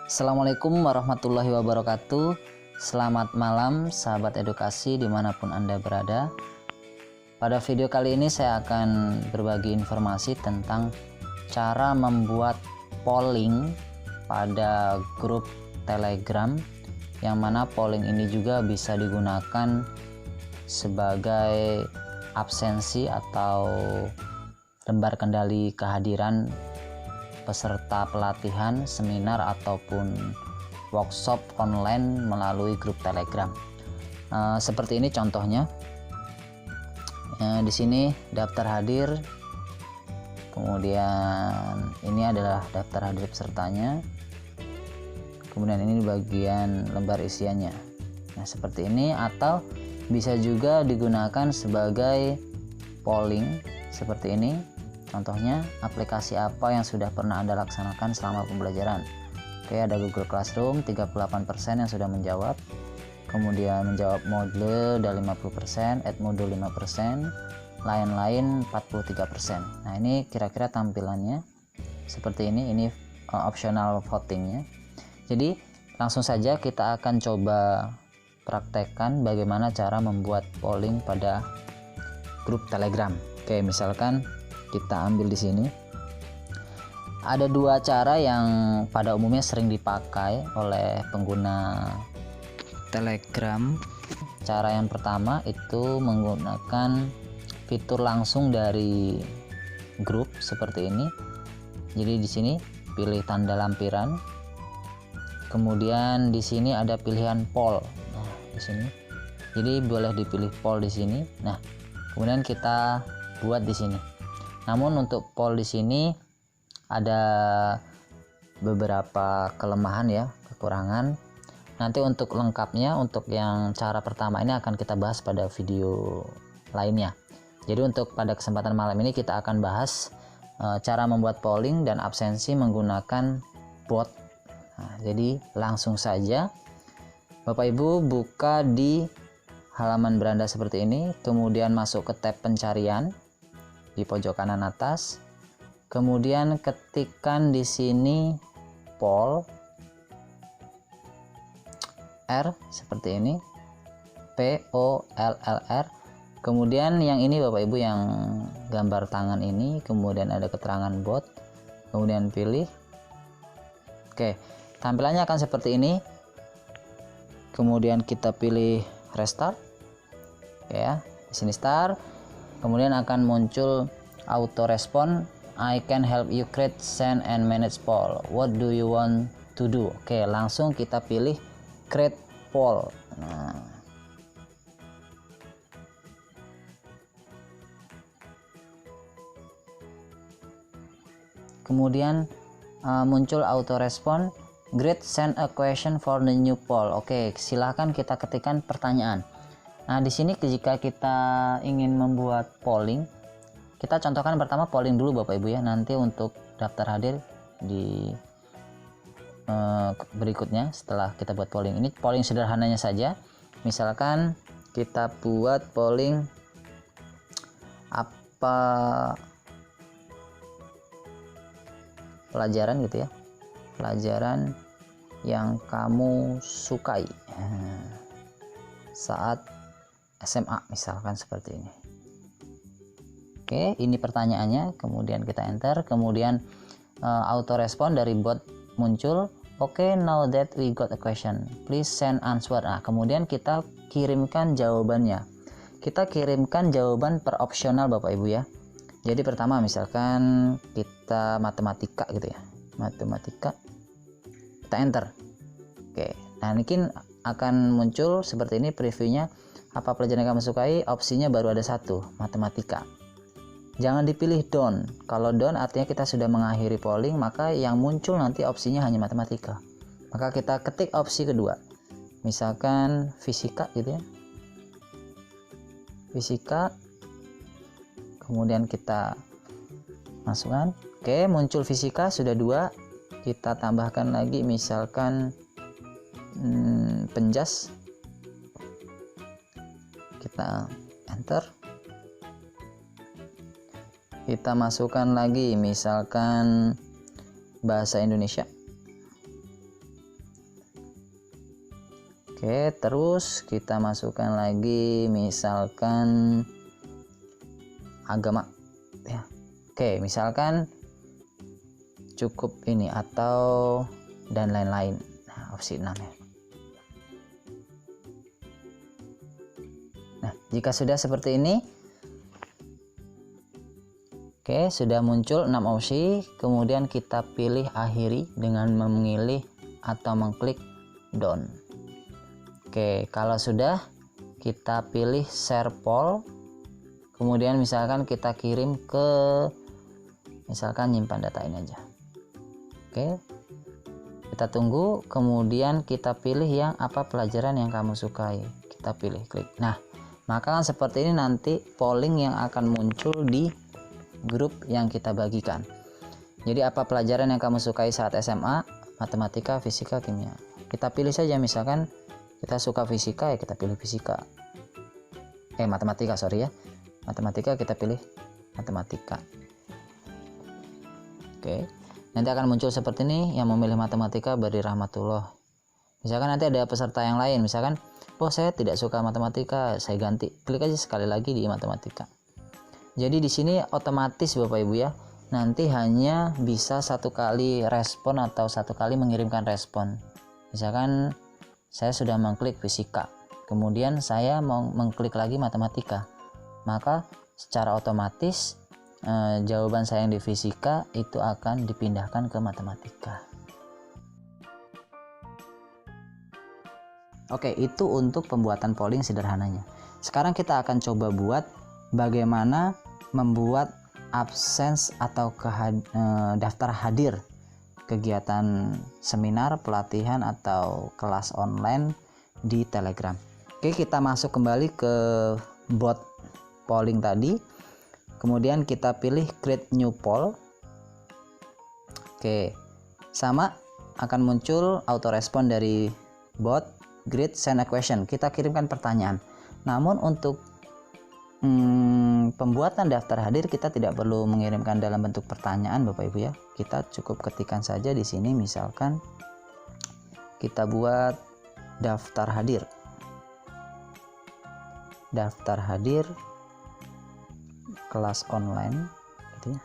Assalamualaikum warahmatullahi wabarakatuh. Selamat malam sahabat edukasi dimanapun Anda berada. Pada video kali ini saya akan berbagi informasi tentang cara membuat polling pada grup Telegram, yang mana polling ini juga bisa digunakan sebagai absensi atau lembar kendali kehadiran peserta pelatihan, seminar ataupun workshop online melalui grup Telegram. Seperti ini contohnya. Di sini daftar hadir, kemudian ini adalah daftar hadir pesertanya, kemudian ini bagian lembar isiannya. Nah, seperti ini, atau bisa juga digunakan sebagai polling seperti ini. Contohnya, aplikasi apa yang sudah pernah Anda laksanakan selama pembelajaran? Oke, ada Google Classroom, 38% yang sudah menjawab. Kemudian menjawab Moodle ada 50%, Edmodo 5%, lain-lain 43%. Nah, ini kira-kira tampilannya seperti ini optional votingnya. Jadi, langsung saja kita akan coba praktekkan bagaimana cara membuat polling pada grup Telegram. Oke, misalkan kita ambil di sini. Ada dua cara yang pada umumnya sering dipakai oleh pengguna Telegram. Cara yang pertama itu menggunakan fitur langsung dari grup seperti ini. Jadi di sini pilih tanda lampiran. Kemudian di sini ada pilihan poll. Nah, di sini. Jadi boleh dipilih poll di sini. Nah, kemudian kita buat di sini. Namun untuk poll di sini ada beberapa kelemahan ya, kekurangan. Nanti untuk lengkapnya, untuk yang cara pertama ini akan kita bahas pada video lainnya. Jadi untuk pada kesempatan malam ini kita akan bahas cara membuat polling dan absensi menggunakan bot. Nah, jadi langsung saja Bapak Ibu buka di halaman beranda seperti ini, kemudian masuk ke tab pencarian di pojok kanan atas, kemudian ketikkan di sini poll R seperti ini, POLLR. Kemudian yang ini Bapak Ibu yang gambar tangan ini, kemudian ada keterangan bot, kemudian pilih. Oke, tampilannya akan seperti ini. Kemudian kita pilih restart. Oke ya, di sini start. Kemudian akan muncul auto respon, I can help you create, send and manage poll. What do you want to do? Oke, langsung kita pilih create poll. Nah, kemudian muncul auto respon, great, send a question for the new poll. Oke, silahkan kita ketikkan pertanyaan. Nah, di sini jika kita ingin membuat polling, kita contohkan pertama polling dulu Bapak Ibu ya. Nanti untuk daftar hadir di berikutnya setelah kita buat polling. Ini polling sederhananya saja. Misalkan kita buat polling apa pelajaran gitu ya. Pelajaran yang kamu sukai saat SMA, misalkan seperti ini. Oke, ini pertanyaannya, kemudian kita enter, kemudian auto respon dari bot muncul. Oke, now that we got a question, please send answer. Nah, kemudian kita kirimkan jawabannya. Kita kirimkan jawaban per opsional Bapak Ibu ya. Jadi pertama misalkan kita matematika gitu ya. Matematika. Kita enter. Oke, nah ini akan muncul seperti ini previewnya. Apa pelajaran yang kamu sukai? Opsinya baru ada satu, matematika. Jangan dipilih done. Kalau done artinya kita sudah mengakhiri polling, maka yang muncul nanti opsinya hanya matematika. Maka kita ketik opsi kedua. Misalkan fisika gitu ya. Fisika. Kemudian kita masukkan. Oke, muncul fisika sudah 2. Kita tambahkan lagi misalkan penjas. Kita enter. Kita masukkan lagi misalkan bahasa Indonesia. Oke, terus kita masukkan lagi misalkan agama ya. Oke, misalkan cukup ini atau dan lain-lain. Nah, opsi 6 ya. Nah, jika sudah seperti ini, oke, sudah muncul 6 opsi, kemudian kita pilih akhiri dengan memilih atau mengklik done. Oke, kalau sudah, kita pilih share poll, kemudian misalkan kita kirim ke, misalkan nyimpan data ini aja. Oke, kita tunggu, kemudian kita pilih yang apa pelajaran yang kamu sukai, kita pilih klik. Nah, maka seperti ini nanti polling yang akan muncul di grup yang kita bagikan. Jadi apa pelajaran yang kamu sukai saat SMA? Matematika, fisika, kimia. Kita pilih saja, misalkan kita suka fisika ya kita pilih fisika. Matematika, sorry ya. Matematika kita pilih matematika. Oke. Nanti akan muncul seperti ini, yang memilih matematika beri rahmatullah. Misalkan nanti ada peserta yang lain, misalkan, oh saya tidak suka matematika, saya ganti. Klik aja sekali lagi di matematika. Jadi di sini otomatis Bapak Ibu ya, nanti hanya bisa satu kali respon atau satu kali mengirimkan respon. Misalkan saya sudah mengklik fisika, kemudian saya mau mengklik lagi matematika, maka secara otomatis jawaban saya yang di fisika itu akan dipindahkan ke matematika. Oke, itu untuk pembuatan polling sederhananya. Sekarang kita akan coba buat bagaimana membuat absence atau daftar hadir kegiatan seminar, pelatihan, atau kelas online di Telegram. Oke, kita masuk kembali ke bot polling tadi. Kemudian kita pilih create new poll. Oke, sama akan muncul auto respon dari bot. Greet, send a question. Kita kirimkan pertanyaan. Namun untuk pembuatan daftar hadir kita tidak perlu mengirimkan dalam bentuk pertanyaan Bapak Ibu ya. Kita cukup ketikkan saja di sini, misalkan kita buat daftar hadir. Daftar hadir kelas online gitu ya.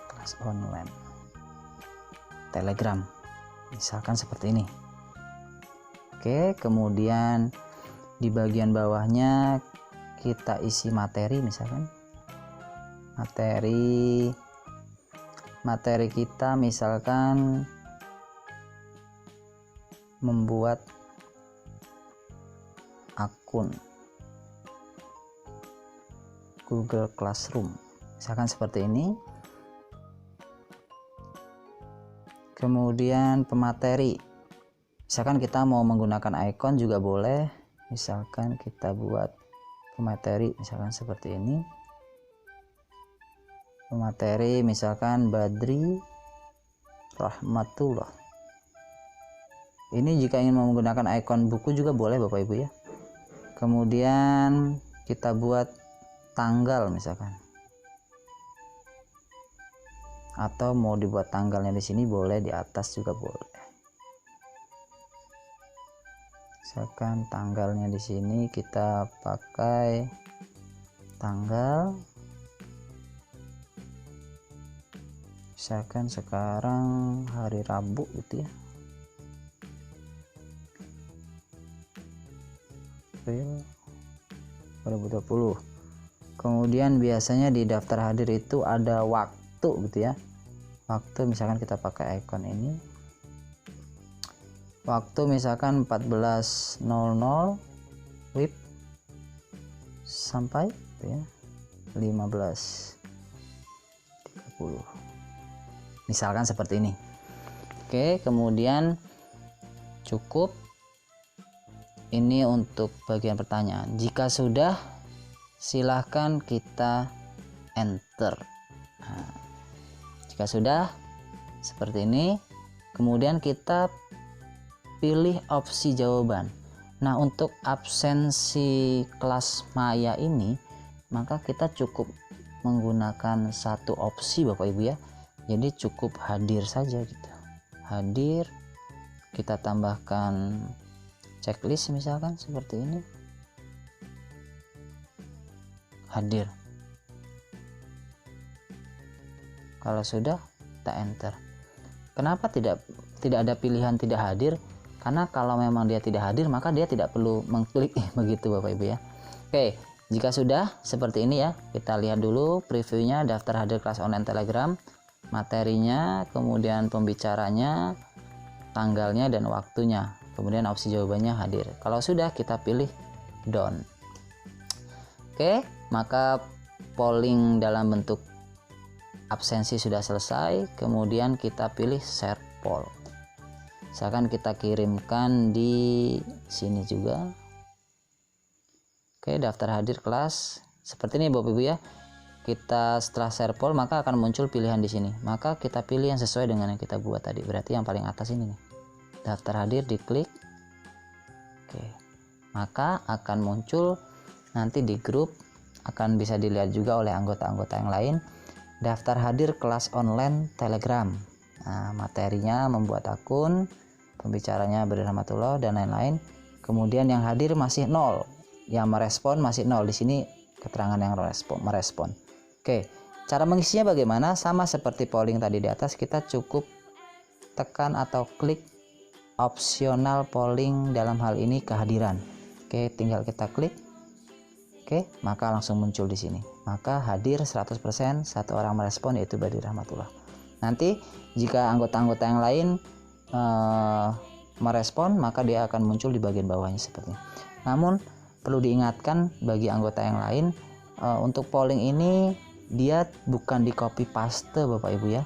Kelas online Telegram. Misalkan seperti ini. Oke, kemudian di bagian bawahnya kita isi materi, misalkan materi kita misalkan membuat akun Google Classroom, misalkan seperti ini. Kemudian pemateri, misalkan kita mau menggunakan icon juga boleh, misalkan kita buat pemateri misalkan seperti ini. Pemateri misalkan Badri Rahmatullah. Ini jika ingin menggunakan icon buku juga boleh Bapak Ibu ya. Kemudian kita buat tanggal misalkan, atau mau dibuat tanggalnya di sini boleh, di atas juga boleh. Misalkan tanggalnya di sini kita pakai tanggal, misalkan sekarang hari Rabu gitu ya, April 2020. Kemudian biasanya di daftar hadir itu ada waktu gitu ya. Waktu misalkan kita pakai icon ini. Waktu misalkan 14.00 WIB sampai gitu ya 15.30. Misalkan seperti ini. Oke, kemudian cukup. Ini untuk bagian pertanyaan. Jika sudah, silahkan kita enter. Nah, jika sudah seperti ini, kemudian kita pilih opsi jawaban. Nah, untuk absensi kelas maya ini, maka kita cukup menggunakan satu opsi Bapak Ibu ya. Jadi cukup hadir saja gitu. Hadir, kita tambahkan checklist misalkan seperti ini, hadir. Kalau sudah, kita enter. Kenapa tidak ada pilihan tidak hadir? Karena kalau memang dia tidak hadir, maka dia tidak perlu mengklik begitu Bapak Ibu ya. Oke, jika sudah seperti ini ya, kita lihat dulu previewnya daftar hadir kelas online Telegram, materinya, kemudian pembicaranya, tanggalnya dan waktunya, kemudian opsi jawabannya hadir. Kalau sudah, kita pilih done. Oke, maka polling dalam bentuk absensi sudah selesai. Kemudian kita pilih share poll. Misalkan kita kirimkan di sini juga. Oke, daftar hadir kelas seperti ini Bapak Ibu ya. Kita setelah share poll maka akan muncul pilihan di sini. Maka kita pilih yang sesuai dengan yang kita buat tadi. Berarti yang paling atas ini nih. Daftar hadir, diklik. Oke. Maka akan muncul nanti di grup, akan bisa dilihat juga oleh anggota-anggota yang lain. Daftar hadir kelas online Telegram. Nah, materinya membuat akun, pembicaranya Budi Rahmatullah dan lain-lain. Kemudian yang hadir masih 0, yang merespon masih 0. Di sini keterangan yang merespon. Oke, cara mengisinya bagaimana? Sama seperti polling tadi di atas, kita cukup tekan atau klik opsional polling, dalam hal ini kehadiran. Oke, tinggal kita klik. Oke, maka langsung muncul di sini. Maka hadir 100%, satu orang merespon yaitu Budi Rahmatullah. Nanti jika anggota-anggota yang lain merespon, maka dia akan muncul di bagian bawahnya seperti ini. Namun perlu diingatkan bagi anggota yang lain, untuk polling ini dia bukan di copy paste Bapak Ibu ya.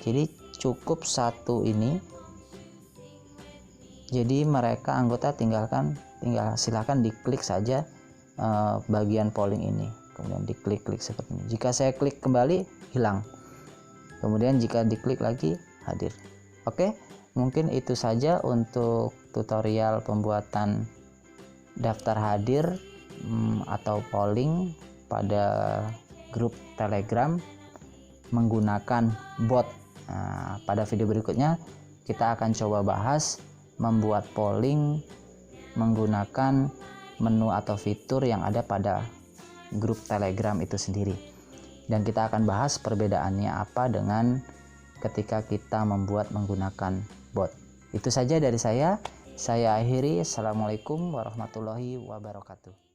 Jadi cukup satu ini. Jadi mereka anggota tinggal silakan diklik saja bagian polling ini, kemudian diklik seperti ini. Jika saya klik kembali, hilang. Kemudian jika diklik lagi, hadir. Oke, mungkin itu saja untuk tutorial pembuatan daftar hadir atau polling pada grup Telegram menggunakan bot. Nah, pada video berikutnya kita akan coba bahas membuat polling menggunakan menu atau fitur yang ada pada grup Telegram itu sendiri, dan kita akan bahas perbedaannya apa dengan ketika kita membuat menggunakan bot. Itu saja dari saya akhiri. Assalamualaikum warahmatullahi wabarakatuh.